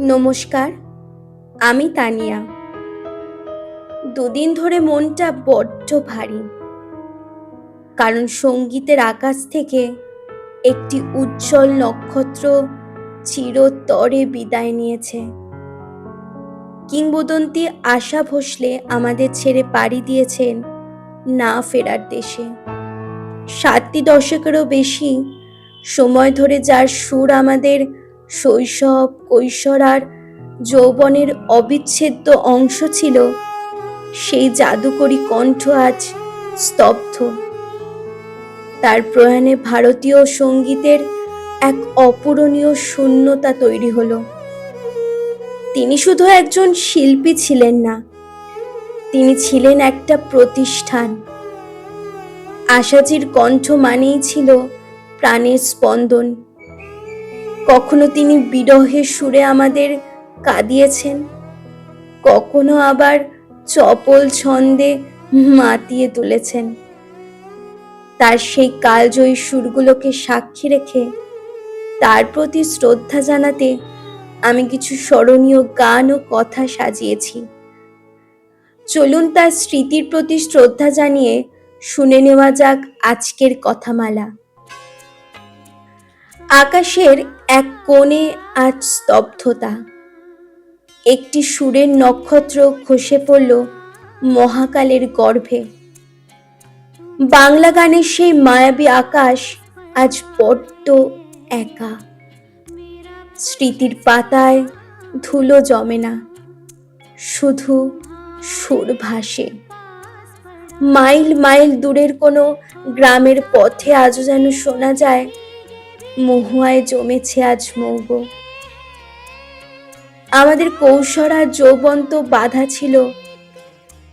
নমস্কার, আমি তানিয়া। দুদিন ধরে মনটা বড্ড ভারী, কারণ সঙ্গীতের আকাশ থেকে একটি উজ্জ্বল নক্ষত্র চিরতরে বিদায় নিয়েছে। কিংবদন্তি আশা ভোসলে আমাদের ছেড়ে পাড়ি দিয়েছেন না ফেরার দেশে। 7টি দশকেরও বেশি সময় ধরে যার সুর আমাদের শৈশব, কৈশোর আর যৌবনের অবিচ্ছেদ্য অংশ ছিল, সেই জাদুকরী কণ্ঠ আজ স্তব্ধ। তার প্রয়াণে ভারতীয় সঙ্গীতের এক অপূরণীয় শূন্যতা তৈরি হলো। তিনি শুধু একজন শিল্পী ছিলেন না, তিনি ছিলেন একটা প্রতিষ্ঠান। আশাজির কণ্ঠ মানেই ছিল প্রাণের স্পন্দন। কখনো তিনি বিরহের সুরে আমাদের কাঁদিয়েছেন, কখনো আবার চপল ছন্দে মাতিয়ে তুলেছেন। তার সেই কালজয়ী সুরগুলোকে সাক্ষী রেখে তার প্রতি শ্রদ্ধা জানাতে আমি কিছু স্মরণীয় গান ও কথা সাজিয়েছি। চলুন তার স্মৃতির প্রতি শ্রদ্ধা জানিয়ে শুনে নেওয়া যাক আজকের কথামালা। আকাশের এক কোণে আজ স্তব্ধতা। একটি সুরের নক্ষত্র খসে পড়ল মহাকালের গর্ভে। বাংলা গানের সেই মায়াবী আকাশ আজ বড্ড একা। স্মৃতির পাতায় ধুলো জমে না, শুধু সুর ভাসে। মাইল মাইল দূরের কোনো গ্রামের পথে আজও যেন শোনা যায়, মহুয়ায় জমেছে আজ মৌগ। আমাদের কৈশোর আর যৌবন তো বাঁধা ছিল,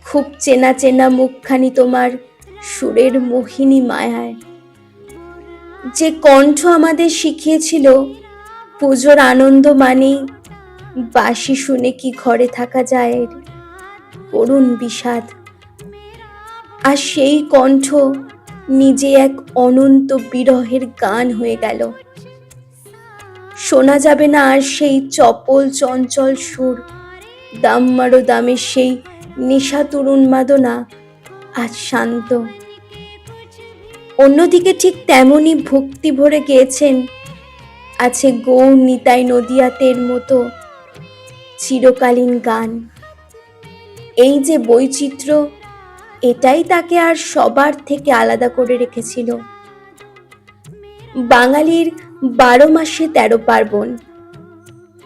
খুব চেনা চেনা মুখখানি তোমার সুরের মোহিনী মায়ায়। যে কণ্ঠ আমাদের শিখিয়েছিল পুজোর আনন্দ মানেই বাঁশি শুনে কি ঘরে থাকা যায়, করুণ বিষাদ। আর সেই কণ্ঠ নিজে এক অনন্ত বিরহের গান হয়ে গেল। শোনা যাবে না আর সেই চপল চঞ্চল সুর, দাম্মারো দামের সেই নিশাতুর উন্মাদনা আজ শান্ত। অন্যদিকে ঠিক তেমনই ভক্তি ভরে গেয়েছেন আছে গৌর নিতাই নদিয়াতের মতো চিরকালীন গান। এই যে বৈচিত্র্য, এটাই তাকে আর সবার থেকে আলাদা করে রেখেছিল। বাঙালির 12 মাসে 13 পার্বণ,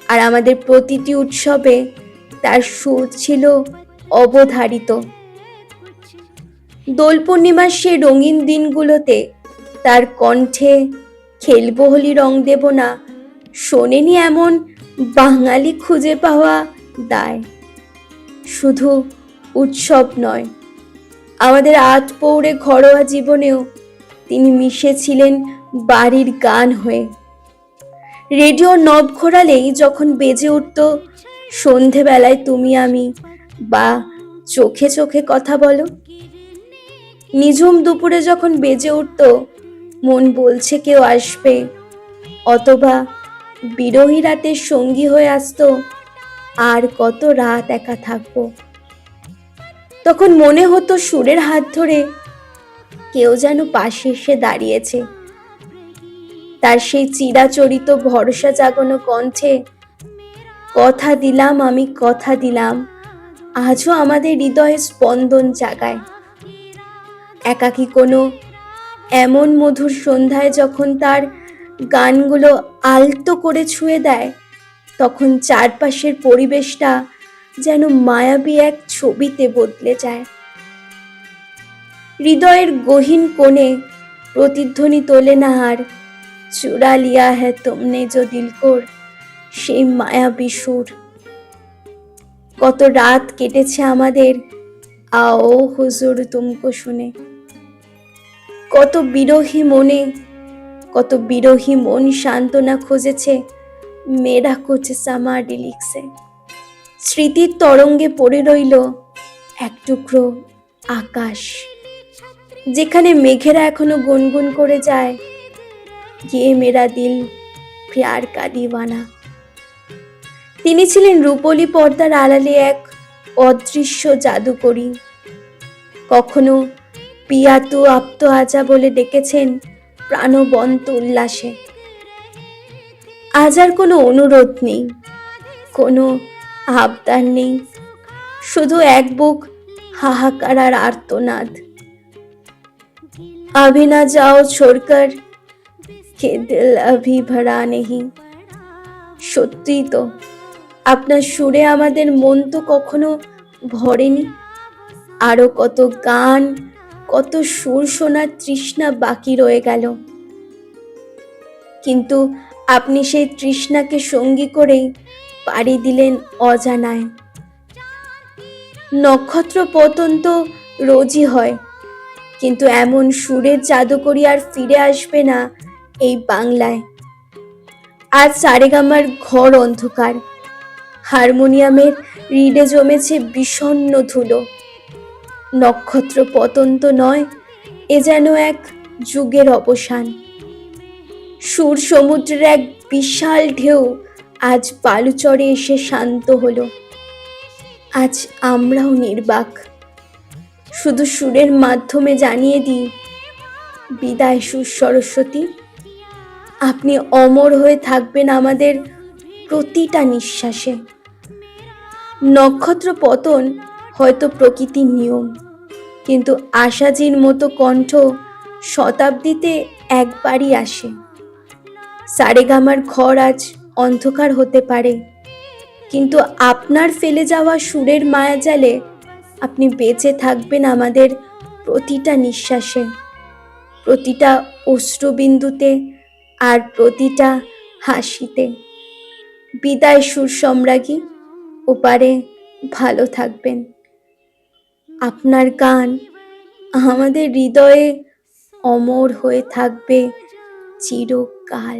আর আমাদের প্রতিটি উৎসবে তার সুর ছিল অবধারিত। দোল পূর্ণিমার সেই রঙিন দিনগুলোতে তার কণ্ঠে খেলবো হোলি রং দেব না শোনেনি এমন বাঙালি খুঁজে পাওয়া দায়। শুধু উৎসব নয়, আমাদের আটপৌরে ঘরোয়া জীবনেও তিনি মিশেছিলেন বাড়ির গান হয়ে। রেডিও নব ঘোরালেই যখন বেজে উঠত সন্ধেবেলায় তুমি আমি, বা চোখে চোখে কথা বলো, নিঝুম দুপুরে যখন বেজে উঠত মন বলছে কেউ আসবে, অথবা বিরহী রাতের সঙ্গী হয়ে আসতো আর কত রাত একা থাকবো, তখন মনে হতো সুরের হাত ধরে কেউ যেন পাশে এসে দাঁড়িয়েছে। তার সেই চিরাচরিত ভরসা জাগানো কণ্ঠে কথা দিলাম আমি, কথা দিলাম, আজও আমাদের হৃদয়ে স্পন্দন জাগায়। একাকী কোনো এমন মধুর সন্ধ্যায় যখন তার গানগুলো আলতো করে ছুঁয়ে দেয়, তখন চারপাশের পরিবেশটা যেন মায়াবী এক ছবিতে বদলে যায়। হৃদয়ের গহীন কোণে প্রতিধ্বনি তোলে না আর চুরা লিয়া হ্যায় তুমনে জো দিল কো, সেই মায়াবী সুর। কত রাত কেটেছে আমাদের আও হুজুর তুমকো শুনে। কত বিরহী মন সান্ত্বনা খুঁজেছে মেরা কুছ সামা ডিলিক্সে। স্মৃতির তরঙ্গে পড়ে রইল এক টুকরো আকাশ, যেখানে মেঘেরা এখনো গুনগুন করে যায়, ये मेरा दिल प्यार का दीवाना। তিনি ছিলেন রূপলী পর্দার আড়ালে এক অদৃশ্য জাদুকরী। কখনো পিয়াতু আপ্ত আজা বলে ডেকেছেন প্রাণবন্ত উল্লাসে। আজ আর কোনো অনুরোধ নেই, কোনো আবদার নেই, শুধু এক বুক হাহাকার আর আর্তনাদ। अभी ना जाओ छोड़कर के दिल अभी भरा नहीं। সত্যিই তো, আপনার সুরে আমাদের মন তো কখনো ভরেনি। আরো কত গান, কত সুর শোনার তৃষ্ণা বাকি রয়ে গেল, কিন্তু আপনি সেই তৃষ্ণাকে সঙ্গী করেই পাড়ি দিলেন অজানায়। নক্ষত্র পতন তো রোজই হয়, কিন্তু এমন সুরের জাদুকরি আর ফিরে আসবে না এই বাংলায়। আজ সারেগামার ঘর অন্ধকার, হারমোনিয়ামের রিডে জমেছে বিষণ্ণ ধুলো। নক্ষত্র পতন তো নয়, এ যেন এক যুগের অবসান। সুর সমুদ্রের এক বিশাল ঢেউ আজ বালুচরে এসে শান্ত হলো। আজ আমরাও নির্বাক, শুধু সুরের মাধ্যমে জানিয়ে দিই, বিদায় সুর সরস্বতী। আপনি অমর হয়ে থাকবেন আমাদের প্রতিটা নিঃশ্বাসে। নক্ষত্র পতন হয়তো প্রকৃতির নিয়ম, কিন্তু আশাজির মতো কণ্ঠ শতাব্দীতে একবারই আসে। সারেগামার ঘর আজ অন্ধকার হতে পারে, কিন্তু আপনার ফেলে যাওয়া সুরের মায়াজালে আপনি বেঁচে থাকবেন আমাদের প্রতিটা নিঃশ্বাসে, প্রতিটা অশ্রুবিন্দুতে আর প্রতিটা হাসিতে। বিদায় সুর সম্রাজ্ঞী, ওপারে ভালো থাকবেন। আপনার গান আমাদের হৃদয়ে অমর হয়ে থাকবে চিরকাল।